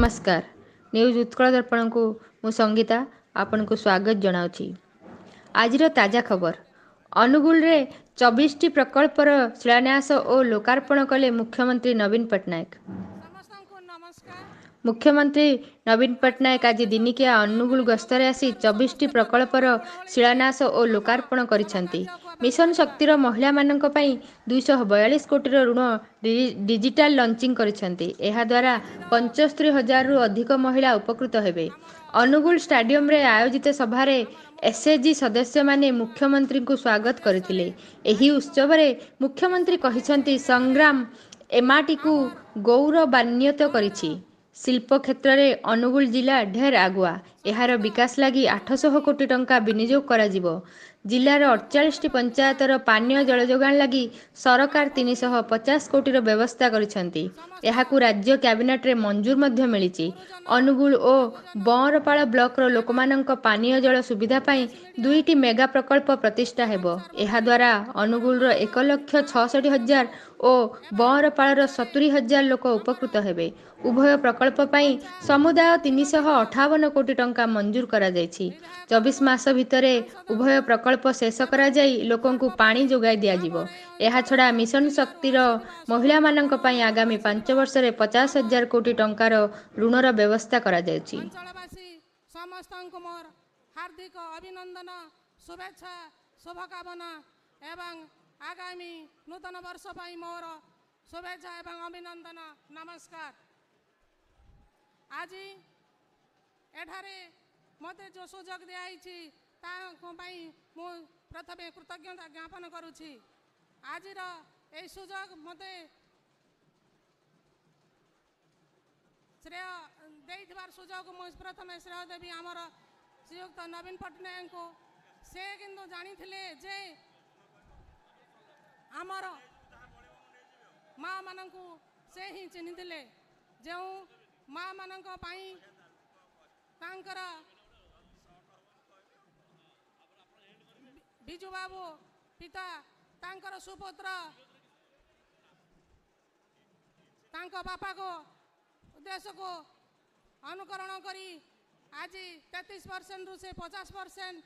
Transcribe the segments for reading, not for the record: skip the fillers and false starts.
नमस्कार। न्यूज उत्कल दर्पण को मु संगीता आपण को स्वागत जनाउछि। आजिर ताजा खबर अनुगुल रे 24टी प्रकल्पर शिलान्यास और लोकार्पण कले मुख्यमंत्री नवीन पट्टनायक। नमस्कार। मुख्यमंत्री नवीन पट्टनायक आज दिनिकिया अनुगुल गस्तरे आसी 24टी प्रकल्पर शिलान्यास और लोकार्पण करिसेंती। मिशन शक्तिर महिला मानक पई 242 कोटी ऋण डिजिटाल लॉन्चिंग करिसेंती। एहा द्वारा 75,000 रु अधिक महिला उपकृत हेबे। अनुगुल स्टाडियम रे आयोजित सभारे एसएचजी सदस्य माने मुख्यमंत्री को स्वागत करथिले। एही उत्सव रे मुख्यमंत्री कहिसेंती संग्राम एमाटी को गौरवान्वित करिछि। शिल्प क्षेत्र में अनुगुल जिला ढेर आगुआ। एहार विकास लगी 800 कोटी टंका विनियोग करा जिवो। जिलार 48टी पंचायतर पानीय जल जोगाण लगी सरकार 350 कोटी व्यवस्था करिसेंती। एहाकु राज्य कैबिनेट रे मंजूर मध्य मिलिछि। अनुगुल और बंरपाल ब्लॉक रो लोकमानंक पानीय जल सुविधा पाई 2टी मेगा प्रकल्प प्रतिष्ठा हेबो। एहा द्वारा अनुगुल रो 1,66,000 और बंरपाल 70,000 लोक उपकृत हेबे। उभय प्रकल्प पाई समुदाय 358 कोटी टंका मंजूर करा जायछि। 24 मास भितरे उभय प्रकल्प शेष करा जाई लोकंकु पानी जोगाई दिया जिवो। एहा छडा मिशन शक्तिर महिला मानक पई आगामी 5 वर्ष रे 50,000 कोटी टंकार ऋणर व्यवस्था करा जायछि। समस्तंक मोर हार्दिक अभिनंदन शुभेच्छा शुभकामना एवं आगामी नूतन वर्ष पई मोर शुभेच्छा एवं अभिनंदन। नमस्कार। आज एठारे मते जो सुजोग दियाइछि मु प्रथमे कृतज्ञता ज्ञापन करुछि। आजिर ए सुजोग मते श्रेय देइथिबार सुजोग मु प्रथमे श्रेय देवी आमर श्रीयुक्त नवीन पट्टनायक को। से किंतु जानिथिले जे आमर माँ मानंकु से ही चिन्हिथिले जो माँ मानंक पाई तांकर बिजू बाबू पिता तांकर सुपुत्र तांक बापा को उद्देश्य को अनुकरण करी आज 33% रु से 50%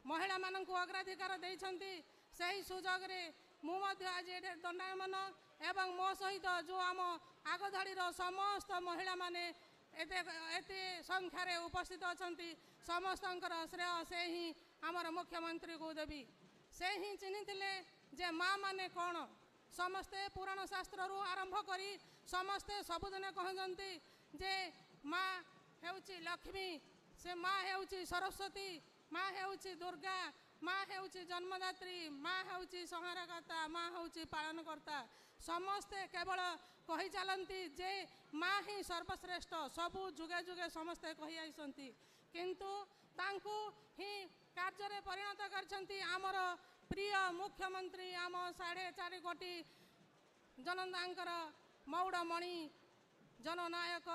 महिला मानंकु अग्राधिकार देइछंती। सही सुजोग रे मु मध्य आज एठे दंडायमान एवं मो सहित जो आम आगधाड़ी समस्त महिला माने एते संख्यार उपस्थित अछंती समस्तंकर श्रेय से ही आमर मुख्यमंत्री को देवी। से ही चिन्हिथिले जे माँ माने कौन। समस्ते पुराण शास्त्र रु आरंभ करी समस्ते सबुदिन कहते जे माँ हेउची लक्ष्मी, से माँ हेउची सरस्वती, माँ हेउची दुर्गा, माँ हेउची जन्मदात्री, माँ हेउची संहारकर्ता, माँ हेउची पालनकर्ता। समस्ते केवल कही चलती जे माँ ही सर्वश्रेष्ठ सबु जुगे जुगे समस्ते कही आइसंती किंतु तांकु ही कार्य रे परिणत करछंती आमर प्रिय मुख्यमंत्री आम 4.5 कोटी जनतांकर मौड़मणि जननायक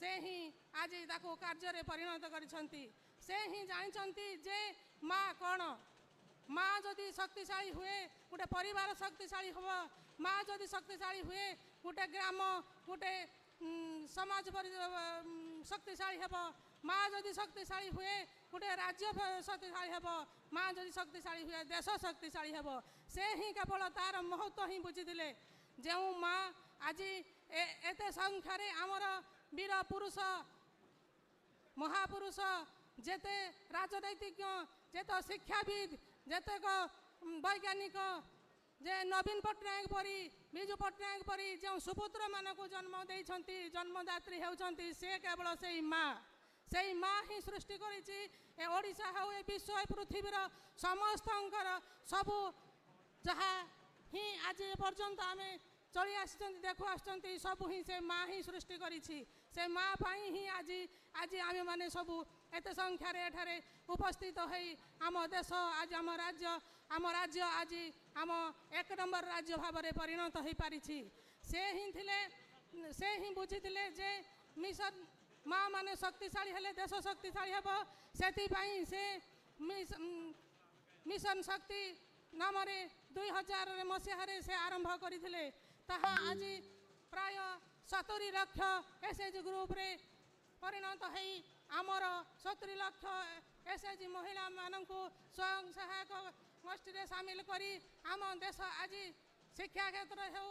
से ही आज ताको कार्य रे परिणत करछंती। से ही जानिछंती जे माँ कौन। माँ जदि शक्तिशाली हुए गोटे परिवार शक्तिशाली हम। माँ जदि शक्तिशाली हुए गोटे ग्राम गोटे समाज शक्तिशाली हम। माँ जदि शक्तिशाली हुए गोटे राज्य शक्तिशाली हम। माँ जदि शक्तिशाली हुए देश शक्तिशाली हम। से ही केवल तार महत्व ही बुझीथिले जो माँ आज एते संख्यार आमर वीर पुरुष महापुरुष जेते राजनैतिज्ञ जेते शिक्षाविद जेतेक वैज्ञानिक जे नवीन पट्टनायक परी बिजू पट्टनायक परी जो सुपुत्र मानक जन्म देइछंती जन्मदात्री हेउछंती से केवल से माँ ही सृष्टि करिछि। ए ओडिशा हो ए विश्व ए पृथ्वीर समस्तंकर सबु जहाँ ही आज पर्यंत आमे चली आछंती देखु आछंती सबु ही से माँ ही सृष्टि करिछि। से माँ पाई ही आज आमे माने सबु एते संख्यार एठारे उपस्थित होई आम देश आज आम राज्य आज आम 1 नंबर राज्य भाव में परिणत हो पारिछि। से ही बुझीथिले जे मिशन माँ माने शक्तिशाली हेले देश शक्तिशाली हेब। सेथिपाई से मिशन शक्ति नाम 2000 मसीह से आरंभ करथिले। ताहा आज प्राय 70 लाख एसएचजी ग्रुप रे परिणत है आमर 70 लाख एसएचजी महिला मानक स्वयं सहायक गोष्ठी रे सामिल करी आम देश आज शिक्षा क्षेत्र हो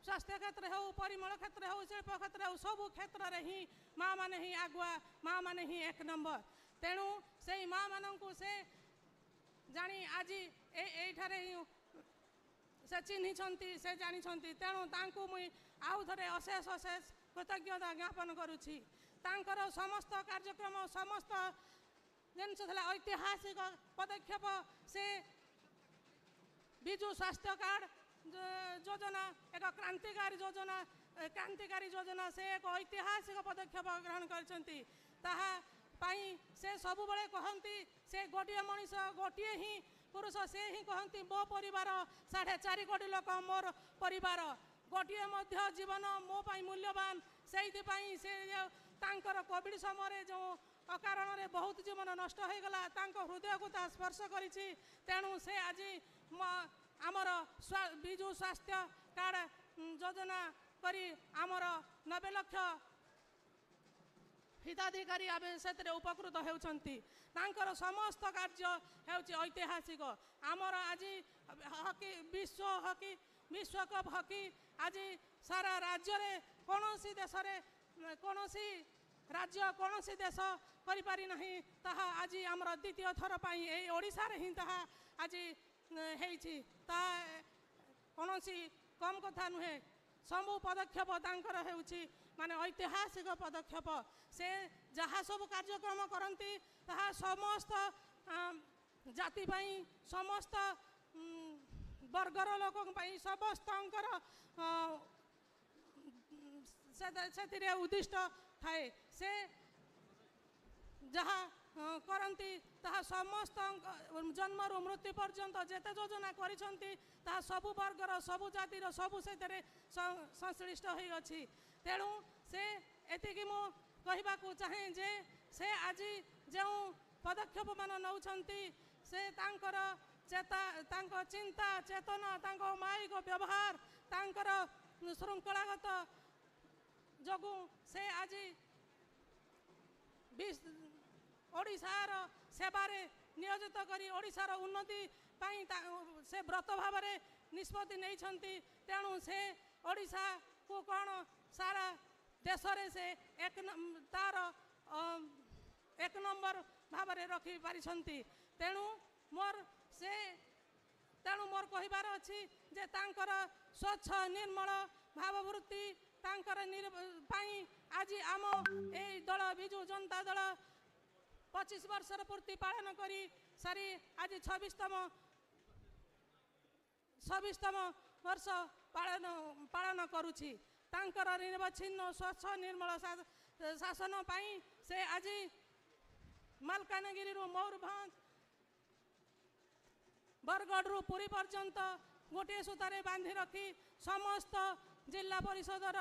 स्वास्थ्य क्षेत्र हो परिमल क्षेत्र हो शिल्प क्षेत्र हो सब क्षेत्र रे ही माँ माने ही आगुआ माँ माने ही एक नंबर तेणु से माँ मानक से जानी आज एठारे से चिन्ह से जानी तेणु तांकु मुई आउ थरे अशेष अशेष कृतज्ञता ज्ञापन करुछि तांकर समस्त कार्यक्रम समस्त जिनस ऐतिहासिक पदक्षेप से विजु स्वास्थ्य कार्ड योजना एक क्रांतिकारी योजना से एक ऐतिहासिक पदक्षेप ग्रहण करछंती ताहा पाई से सब बळे कहंती से गोटिए मनीष गोटिए ही पुरुष से ही कहंती मो परिवार 4.5 कोटी लोक मोर परिवार गोटिए मध्य जीवन मो पाई मूल्यवान सेइथि पाई से तांकर कोविड समय जो अकारण रे बहुत जीवन नष्ट हो गला तांको हृदय को ता स्पर्श करिछि तेणु से आज आमर विजु स्वास्थ्य कार्ड योजना करी आमर 90 लाख हिताधिकारी आबे से उपकृत होउछंती तांकर समस्त कार्य हेउछि ऐतिहासिक आमर आज हॉकी विश्वकप हॉकी आज सारा राज्य रे कोनोसी देश रे कोनोसी राज्य कोनोसी देश करि पारि नाही ताहा आज आमर द्वितीय थर पाई ए ओडिसा रे ही ताहा आज हेइछि ता कोनोसी कम कथा नुहे सबु पदक्षेप तांकर हेउछि माने ऐतिहासिक पदक्षेप से जहाँ सब कार्यक्रम करती ताहा समस्त जाति पाई समस्त वर्गर लोक समस्त से उद्दिष्ट थाए से जहाँ करती ताहा समस्त जन्म रु मृत्यु पर्यंत जेते योजना करिसंती ताहा सबु वर्गर सबु जातिर सबु से संश्लिष्ट होई अछि तेणु से एतिकी मु कहबाकू चाहे जे से आज जो पदक्षेप मान नौछंती से तांकर चेता तांको चिंता चेतना तांको माइक व्यवहार तांकर श्रृंखलागत जगू से आज ओडिशार सेवारे नियोजित करी ओडिशार उन्नति पाई से व्रत भाव निष्पत्ति नहीं तेणु से ओडिशा को कौन सारा देश रे से तार एक नंबर भाव रखी पारिछंती तेणु मोर कहबार अछि जे तांकर स्वच्छ निर्मल भाववृत्ति तांकर पाई आज आम ए दल विजु जनता दल 25 वर्षर पूर्ति पालन करी सारी आज 26तम वर्ष पालन करुछि तांकर निर्वच्छिन्न स्वच्छ निर्मल शासन पाई से आज मालकानगिरी मयूरभंज बरगढ़ रु पुरी पर्यंत गोटे सूतारे बांधि रखी समस्त जिला परिषदर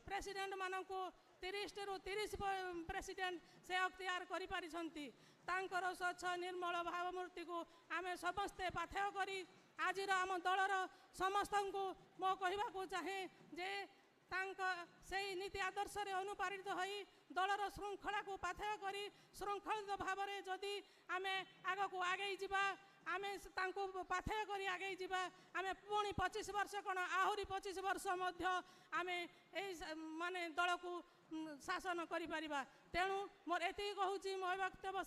प्रेसिडेंट मानकु 30 रु 30 प्रेसिडेंट से अख्तियार करि पारिछंती तांकर स्वच्छ निर्मल भावमूर्ति को आमे समस्ते पाथेय करी आज आम दलर समस्त को मो कहबाकू चाहे जे से नीति आदर्श रे अनुप्राणित होई दलर श्रृंखला को पाथेय करी श्रृंखलित भाव में जदि आमे आग को आगे जीवा आमे तांको पाथेय करी आगे जीवा आमे पुणी 25 वर्ष कौन आहरी 25 वर्ष मध्य आमे माने दल को शासन करि परिबा तेणु मोर एति कहूची मो वक्तव्य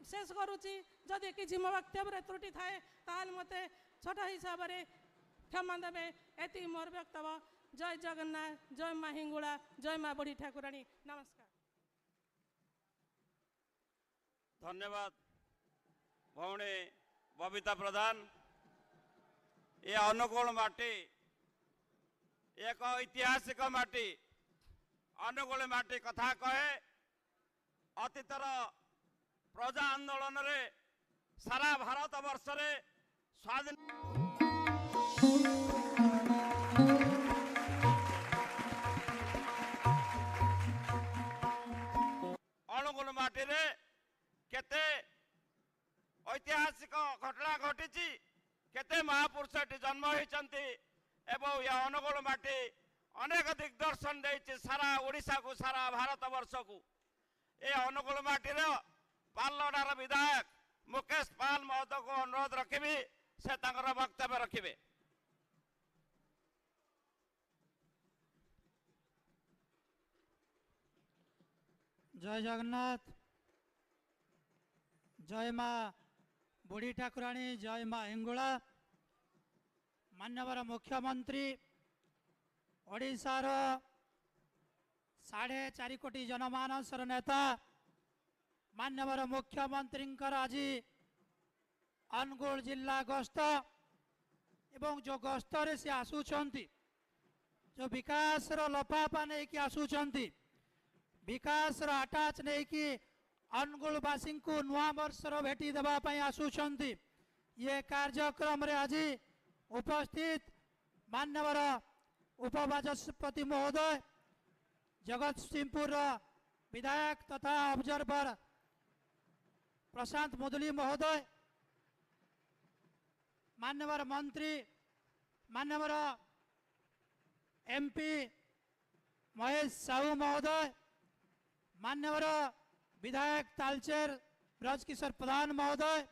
शेष करुची जदि किसी मो वक्तव्य त्रुटि थाए ताल मते छोटा हिसाब रे क्षमा देवे एति मोर वक्तव्य जय जगन्नाथ जय माँ हिंगुला जय माँ बुढ़ी ठाकुराणी नमस्कार। धन्यवाद भौणी बबिता प्रधान ये अनुकूल माटी एक ऐतिहासिक माटी अनुकूल माटी कथा कहे अतीतर प्रजा आंदोलन रे सारा भारत वर्ष रे स्वाधीन अनुकूल माटी रे केते ऐतिहासिक घटना घटी केते महापुरुष जन्म होती एवं यह अनुगुल माटी अनेक दिग्दर्शन देछि सारा ओडिशा को सारा भारत वर्ष को ए अनुगुल माटी पालडार विधायक मुकेश पाल महोदय को अनुरोध रखी से वक्तव्य रखिए। जय जगन्नाथ, जय माँ बुढ़ी ठाकुराणी, जय माँ हिंगुला। माननीय मुख्यमंत्री ओडिशार 4.5 कोटी जनमानसर नेता माननीय मुख्यमंत्री आज अनुगुल जिला गस्त एवं जो गस्तर से आसुचंती जो विकास लफाफा नहीं कि आसुचंती विकास आटाच नहीं कि अनुगुलवासी को नुआ वर्षर भेटी देवाई आसुचंती। ये कार्यक्रम रे आज उपस्थित माननीय उपबाचस्पति महोदय, जगत सिंहपुर विधायक तथा ऑब्जर्वर प्रशांत मुदली महोदय, माननीय मंत्री माननीय एमपी महेश साहू महोदय, माननीय विधायक तालचेर ब्रजकिशोर प्रधान महोदय,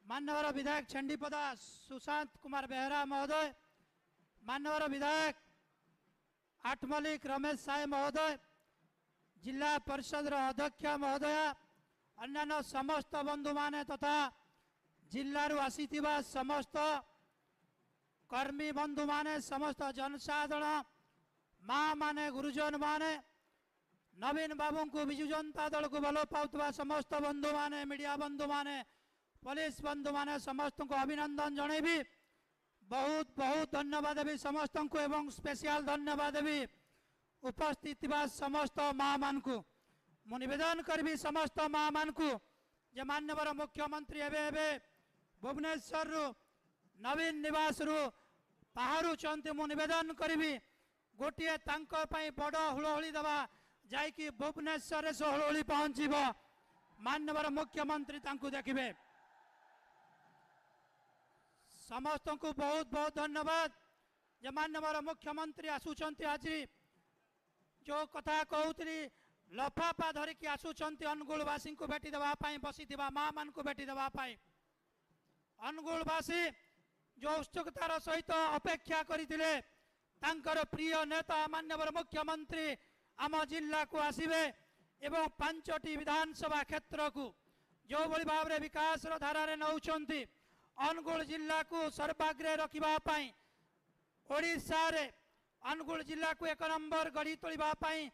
माननीय विधायक चंडीपदा सुशांत कुमार बेहरा महोदय, माननीय विधायक आठमल्लिक रमेश साय महोदय, जिला परिषद अध्यक्ष महोदय, अन्यान्य समस्त बंधु माने तथा जिल्लारू आसीथिबा समस्त कर्मी बंधु माने, समस्त जनसाधारण, माँ माने, गुरुजन माने, नवीन बाबू को विजु जनता दल को भल पाउथबा समस्त बंधु माने, मीडिया बंधु माने, पुलिस बंधु माने समस्त को अभिनंदन जणेबी। बहुत बहुत धन्यवाद भी समस्त को एवं स्पेशल धन्यवाद भी उपस्थित समस्त माँ मान को मु निवेदन करी समस्त माँ मान को जे माननीय मुख्यमंत्री एवं भुवनेश्वर नवीन निवास बाहरुंट मु निवेदन करी गोटे बड़ हुलहुली दवा जाकि भुवनेश्वर से हुलहुली पहुंचब माननीय मुख्यमंत्री देखिए। समस्त को बहुत बहुत धन्यवाद जे माननीय मुख्यमंत्री आसुचंती। आज जो कथा कहूली लफाफा धरिकी आसुचंती अनुगुलवासी को भेटी देवाई, बसी माँ मान को भेटी देवाई। अनुगुलवासी जो उत्सुकतार सहित अपेक्षा करते प्रिय नेता माननीय मुख्यमंत्री आम जिला को आसवे एवं 5टी विधानसभा क्षेत्र को जो भली भाव में विकास धारा नौकरी अनुगुल जिला को सर्वाग्रे रखापी ओडिशा रे अनुगुल जिला को 1 नंबर गढ़ी तोड़ापी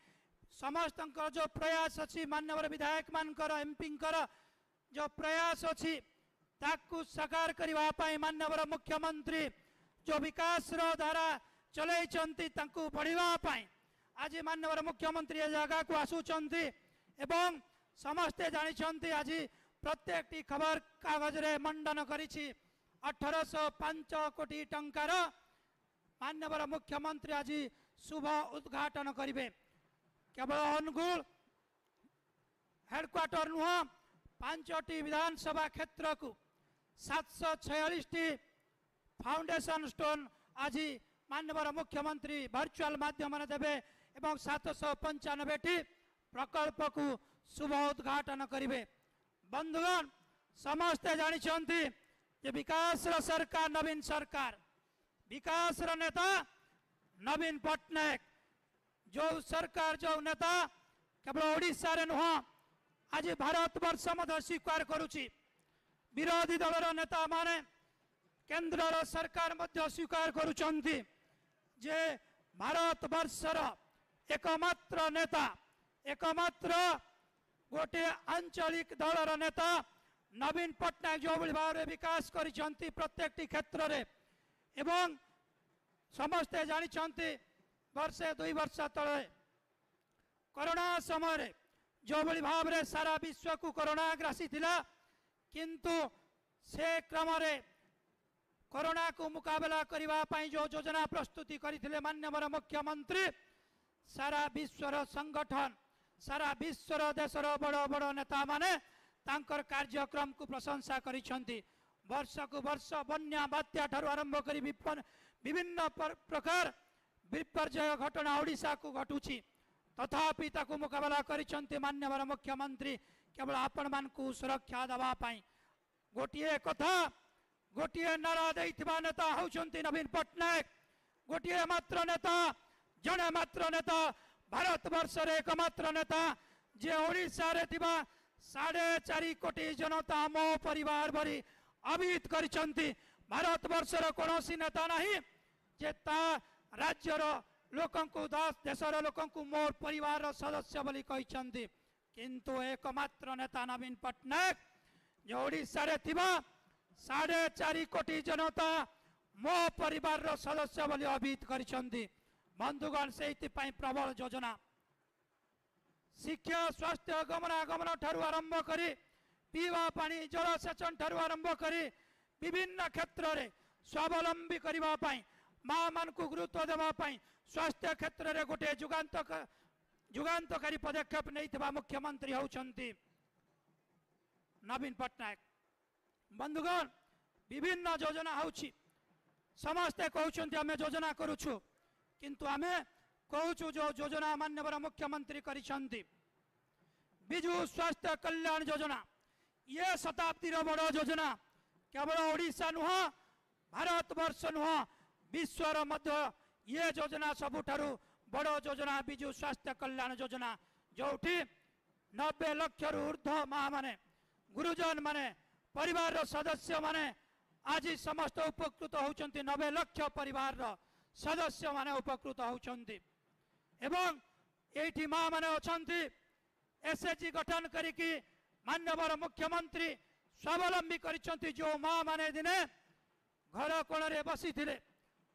समस्त जो प्रयास अच्छी माननीय विधायक मानकर एमपी जो प्रयास अच्छी ताकू साकार करने माननीय मुख्यमंत्री जो विकास धारा चलती बढ़ापी आज माननीय मुख्यमंत्री जगह को आसुचंती एवं समस्ते जानते आज प्रत्येक खबर कागज रे मंडन करी 1805 कोटी टंकार माननीय मुख्यमंत्री आज शुभ उद्घाटन करेंगे। केवल अनुगुल हेडक्वार्टर नुह 5टी विधानसभा क्षेत्र को 746 फाउंडेशन स्टोन आज माननीय मुख्यमंत्री वर्चुअल माध्यम देवे एवं 795टी प्रकल्प को शुभ उद्घाटन करेंगे। बंधुगण समस्ते जानते जे विकास सरकार नवीन सरकार विकास नेता नवीन पट्टनायक जो सरकार जो नेता केवल ओडिशा रे नुह आज भारत वर्ष मध्य स्वीकार करुची। विरोधी दलर नेता माने केंद्र सरकार मध्य स्वीकार करुचंती जे भारत वर्षर एकमात्र नेता एकमात्र गोटे आंचलिक दलर नेता नवीन पट्टनायक जो भली भाव में विकास करिसंती प्रत्येक क्षेत्र रे एवं समस्ते जानते वर्षे 2 वर्ष तले कोरोना समय जो भली भाव में सारा विश्व को कोरोना ग्रासी थिला किंतु से क्रम रे कोरोना को मुकाबला करने जो योजना प्रस्तुति करते माननीय मुख्यमंत्री सारा विश्वर संगठन सारा विश्वर देशर बड़ बड़ नेता माने तांकर कार्यक्रम को प्रशंसा करिसंती। वर्ष को वर्ष बन्या बात्या ठारू आरंभ कर विभिन्न प्रकार विपर्यय घटना ओडिशा को घटुची तथापि ताकू मुकाबला करिसंती माननीय मुख्यमंत्री केवल आपण मानकू सुरक्षा दवा पाई गोटिए कथा गोटिए नारा देइथिबा नेता होउछंती नवीन पट्टनायक गोटिए मात्र नेता जने मात्र नेता भारत वर्ष रे एकमात्र नेता जे ओडिशा रे थिबा 4.5 कोटी जनता मो परिवार भरी अभिहित करिसंती भारत वर्ष रो कोनोसी नेता नहीं जे ता राज्यर लोकंकु देशर लोकंकु मोर परिवार सदस्य बोली कहिसंती किंतु एकमात्र नेता नवीन पट्टनायक जो ओडिशा रे थिबा 4.5 कोटी जनता मो परिवार सदस्य बोली अभिहित करिसंती बंधुगण से प्रबल योजना शिक्षा स्वास्थ्य गमनागमन ठारू आरंभ करी पीवा पानी जलसेचन ठारू आरंभ करी विभिन्न क्षेत्र में स्वावलंबी करबा पई मां मान को गुरुत्व देबा पई स्वास्थ्य क्षेत्र में गोटे जुगांतकारी पदक्षेप नहीं मुख्यमंत्री होउछंती नवीन पट्टनायक बंधुगण विभिन्न योजना होउछि समस्ते कहउछंती आमे योजना करूछु किंतु आमे कहूचु जो योजना माननीय मुख्यमंत्री करिसंती विजु स्वास्थ्य कल्याण योजना ये शताब्दी बड़ योजना केवल ओडिशा नुह भारत वर्ष नुह विश्वर मध्य ये योजना सबुठारु बड़ योजना विजु स्वास्थ्य कल्याण योजना जोठी 90 लाख ऊर्ध्व माँ माने गुरुजन माने परिवार सदस्य माने आज समस्त उपकृत होउछंती 90 लाख परिवार सदस्य माने उपकृत होउछंती एवं एठी माँ माने अछंती एसएचजी गठन करिकी माननीय मुख्यमंत्री स्वावलंबी करिसंती जो माँ माने दिने घर कोण रे बसी थिले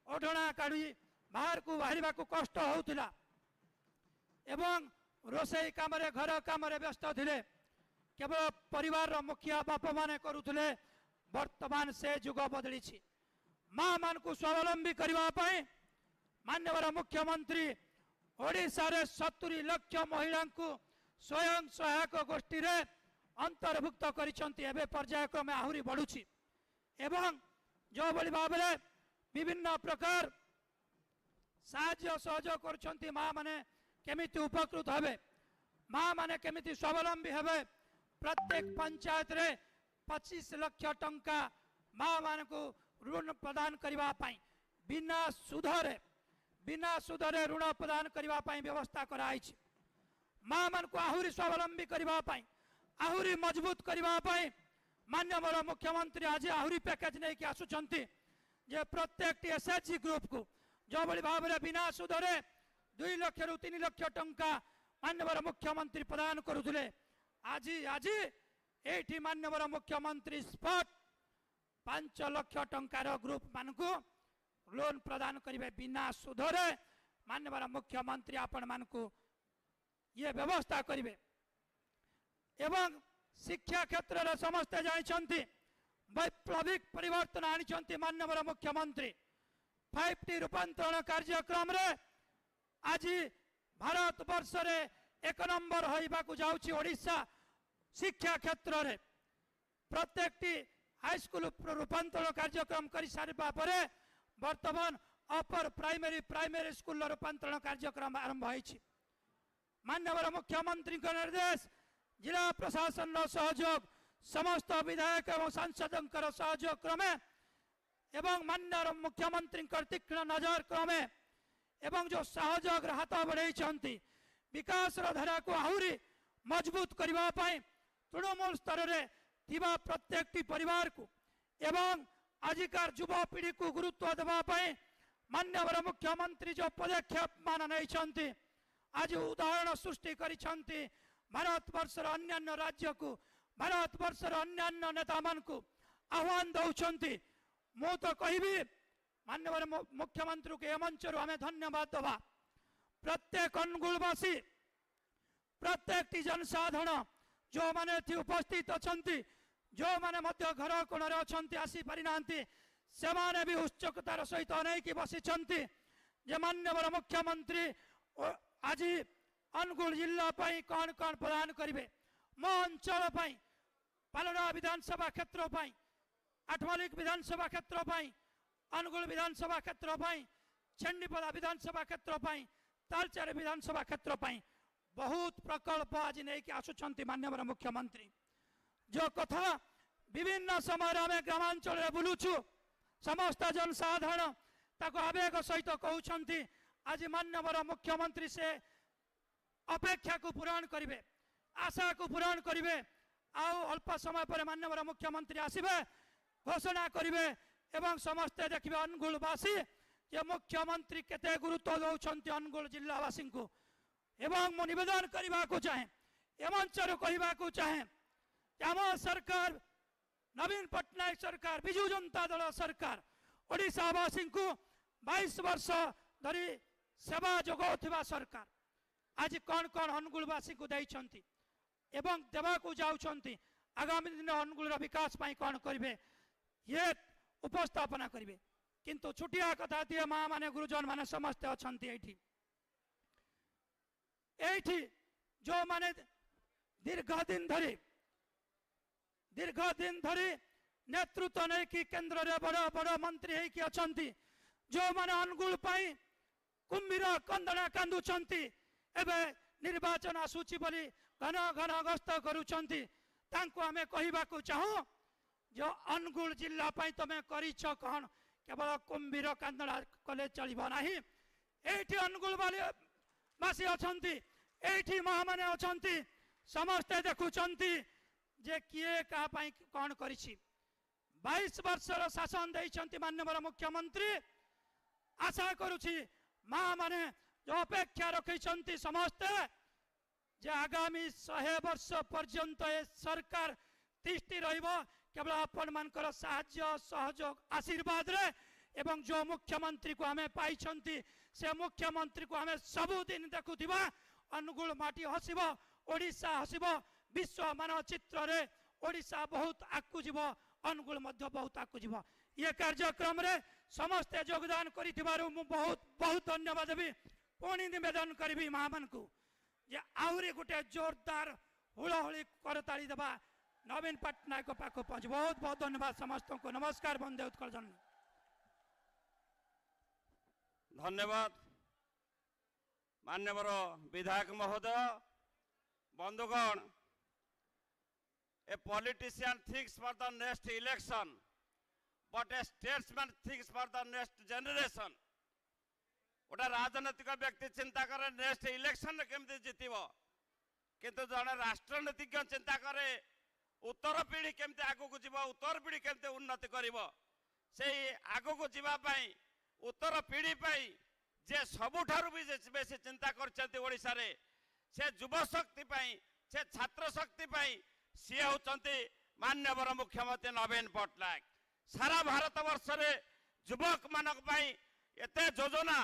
ओढणा काढी बाहर को बाहरिबा को कष्ट होउतिला एवं रोसई काम रे घर काम रे व्यस्त थिले केवल परिवार मुखिया बाप माने करूथिले वर्तमान से जुग बदली माँ मान को स्वावलंबी करबा पई माननीय मुख्यमंत्री ओडिशा रे 70 लाख महिला को स्वयं सहायक गोष्ठी रे अंतर्भुक्त करिसंती एबे पर्यायक्रमे आहुरी बढ़ुची एवं जो बड़ी भाव में विभिन्न प्रकार साहाय्य सहयोग करछंती माँ माने केमिति उपकृत हेबे माँ माने केमिति स्वावलंबी हेबे प्रत्येक पंचायत रे 25 लाख टंका माँ मान को ऋण प्रदान करबा पई बिना सुधरे ऋण प्रदान करबा पई व्यवस्था कराई छी माँ मान को आहुरी स्वावलंबी करबा पई आहुरी मजबूत करबा पई माननीय मुख्यमंत्री आज आहुरी पैकेज नहीं कि आसुचंती जे प्रत्येक एसएचजी ग्रुप को जो बड़ी भाव में बिना सुधरे 2 लाख रु 3 लाख टंका माननीय मुख्यमंत्री प्रदान करुले आज आज एठी माननीय मुख्यमंत्री स्पॉट 5 लाख टंकार ग्रुप मान को लोन प्रदान करेंगे बिना सुधरे माननीय मुख्यमंत्री आपण मान को ये व्यवस्था करेंगे एवं शिक्षा क्षेत्र में समस्ते जानते वैप्लविक परिवर्तन आनी माननीय मुख्यमंत्री 5T रूपांतरण कार्यक्रम रे आज भारत वर्ष रे 1 नंबर होइबा को जाउची ओडिशा शिक्षा क्षेत्र रे प्रत्येक हाईस्कूल रूपांतरण कार्यक्रम कर सारा पर वर्तमान अपर प्राइमरी स्कूल रूपांतरण कार्यक्रम आरंभ होइछि माननीय मुख्यमंत्री निर्देश जिला प्रशासन सहयोग समस्त विधायक एवं सांसदों सहयोग क्रमे एवं माननीय मुख्यमंत्री तीक्ष्ण नजर क्रमे एवं जो सहयोग हाथ बढ़ाई विकास धारा को आहुरी मजबूत करने तृणमूल स्तर में थिबा प्रत्येक परिवार को एवं आजिकार युवपीढ़ी को गुरुत्व देवाई माननीय मुख्यमंत्री जो पदक्षेप मान नहीं आज उदाहरण सृष्टि करिसंती भारत वर्षर अन्य राज्य को भारत वर्षर अन्य नेता मान को आह्वान दौरान मु तो कहबी माननीय मुख्यमंत्री के मंच आम धन्यवाद दवा प्रत्येक अनुगुलवासी प्रत्येक जनसाधारण जो माने उपस्थित अच्छा जो माने मध्य घर कोण आसी पारि नांती से माने भी उत्सुकतार सहित नहीं बसी जे माननीय मुख्यमंत्री आज अनुगुल जिला कौन कौन प्रदान करेंगे मो अंचल पालड़ा विधानसभा क्षेत्र आठमल्लिक विधानसभा क्षेत्र अनुगुल विधानसभा क्षेत्र चंडीपदा विधानसभा क्षेत्र तालचेर विधानसभा क्षेत्र बहुत प्रकल्प आज नहीं कि आसुंच माननीय मुख्यमंत्री जो कथा विभिन्न समय आम ग्रामांचल बुलुचु समस्त जनसाधारण आवेग सहित कहते आज माननीय मुख्यमंत्री से अपेक्षा को पूरण करेंगे आशा को पूरण करेंगे अल्प समय पर माननीय मुख्यमंत्री आसवे घोषणा करेंगे एवं समस्ते देखिए अनुगुलवासी जे मुख्यमंत्री केते गुरुत्व दौरान अनुगुल जिलावासी को एवं मु निवेदन करने को चाहे एमंचर कहवा चाहे आम सरकार नवीन पट्टनायक सरकार विजु जनता दल सरकार ओडिशावासी को 22 वर्ष धरी सेवा जोगाउथिबा सरकार आज कौन कौन अनुगुलवासी को देइछंती एवं देवा को जाउछंती आगामी दिन अनुगुल विकास पाई कौन करेंगे ये उपस्थापना करेंगे किंतु छुटिया कथा दिए माँ माने गुरुजन माने समस्ते अच्छा एठी जो माने दीर्घ दिन धरी नेतृत्व नहीं कि केंद्र रे बड़ बड़ मंत्री है कि अछंती जो माने अनुगुल पाई कुंभीर कंदना कांदुचंती एबे निर्वाचन आसूची बोली घन घन गस्त करुचंती तांको हमें कहबा को चाहूं जो अनुगुल जिला पाई तमे करिछ कौन केवल कुंभीर कांदना कले चलिबो नाही एठी अनुगुल वासी अछंती एठी माँ माने अछंती समस्ते देखुचंती जे किए का पाई कौन करिछि 22 वर्षर शासन देइछंती माननीय मुख्यमंत्री आशा करुछि माँ माने जो अपेक्षा रखिछंती समस्ते जे आगामी 100 वर्ष पर्यंत ए सरकार तिष्ठि रहिबो केवल आपण मानकर साहाय्य सहयोग आशीर्वाद रे एवं जो मुख्यमंत्री को हमें पाइछंती से मुख्यमंत्री को हमें सबुदिन देखुथिबा अनुगुल माटी हसिबो ओडिशा हसिबो विश्व मानचित्र रे ओडिशा बहुत आगु जीव अनुगुल मध्य बहुत आगु जीव ये कार्यक्रम रे समस्ते योगदान करिथिबारु मु बहुत बहुत धन्यवाद देबी पुणी निवेदन करी माँ मान को जे आहरी गोटे जोरदार हुलहुली करताली देवा नवीन पट्टनायक पाख पहुंच बहुत बहुत धन्यवाद समस्त को नमस्कार वंदे उत्कल जन धन्यवाद मान्यवर विधायक महोदय बंधुगण a politician thinks for the next election but a statesman thinks for the next generation गोटे राजनैतिक व्यक्ति चिंता करे नेक्स्ट इलेक्शन केमती जितब किंतु जड़े राष्ट्रनीतिज्ञ चिंता करे उत्तर पीढ़ी केमती आगू जीव उत्तर पीढ़ी केमती उन्नति कर आगू जावाई उत्तर पीढ़ी जे सबुठारु भी बेसी चिंता करशा से युव शक्ति से छात्र शक्ति सी होती मान्यवर मुख्यमंत्री नवीन पट्टनायक सारा भारत वर्ष रे युवक मानक एते योजना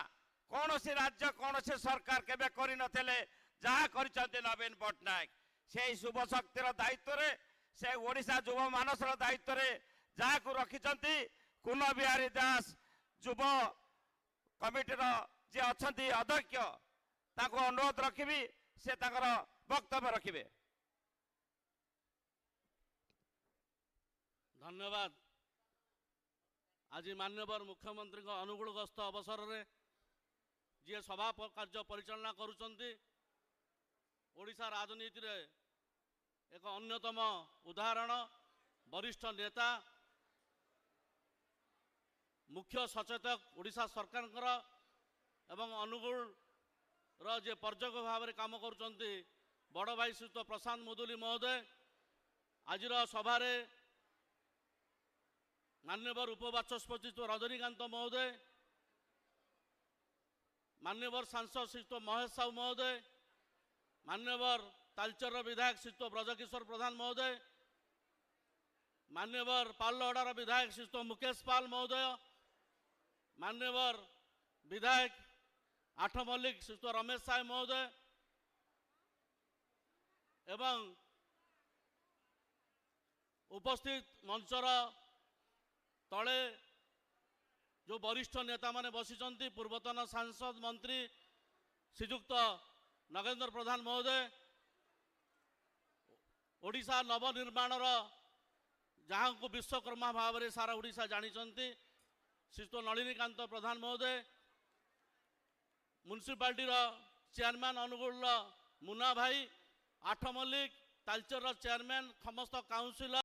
कौन सी राज्य कौन सी सरकार केबे करि नथिले जहाँ करिसंते नवीन पट्टनायक से शुभ शक्तिर दायित्व रे से ओडिशा युव मानसर दायित्व रे जहाँ को रखिसंती कुन बिहारी दास युव कमिटीर जे अछंती अध्यक्ष ताको अनुरोध रखिबी से ताकर वक्तव्य रखिबे। धन्यवाद। आज मान्यवर मुख्यमंत्री अनुगुल गस्त अवसर रे जी सभा कार्य परिचालना करुचंती ओडिशा राजनीति रे एक अन्यतम उदाहरण वरिष्ठ नेता मुख्य सचेतक ओडिशा सरकार एवं अनुगुल जे पर्यटक भाव में काम करुचंती बड़ भाई श्रीयुत प्रशांत मुदुली महोदय आज सभा मान्यवर उपबाचस्पति रजनीकांत महोदय मान्यवर सांसद श्रीयुत महेश साहू महोदय मान्यवर तालचेर विधायक श्रीयुत ब्रजकिशोर प्रधान महोदय मान्यवर पालहड़ार विधायक श्रीयुत मुकेश पाल महोदय मान्यवर विधायक आठ मल्लिक श्रीयुत रमेश साय महोदय एवं उपस्थित मंचर तले जो वरिष्ठ नेता माने बसिचंती पूर्वतन सांसद मंत्री श्रीयुक्त नगेंद्र प्रधान महोदय ओडिशा नवनिर्माण जहाँ को विश्वकर्मा भाव में सारा ओडिशा जानी श्रीयुत नलिनीकांत प्रधान महोदय, म्युनिसिपालिटी चेयरमैन अनुगुल मुना भाई, आठ मल्लिक, तालचर चेयरमैन, समस्त काउंसिलर।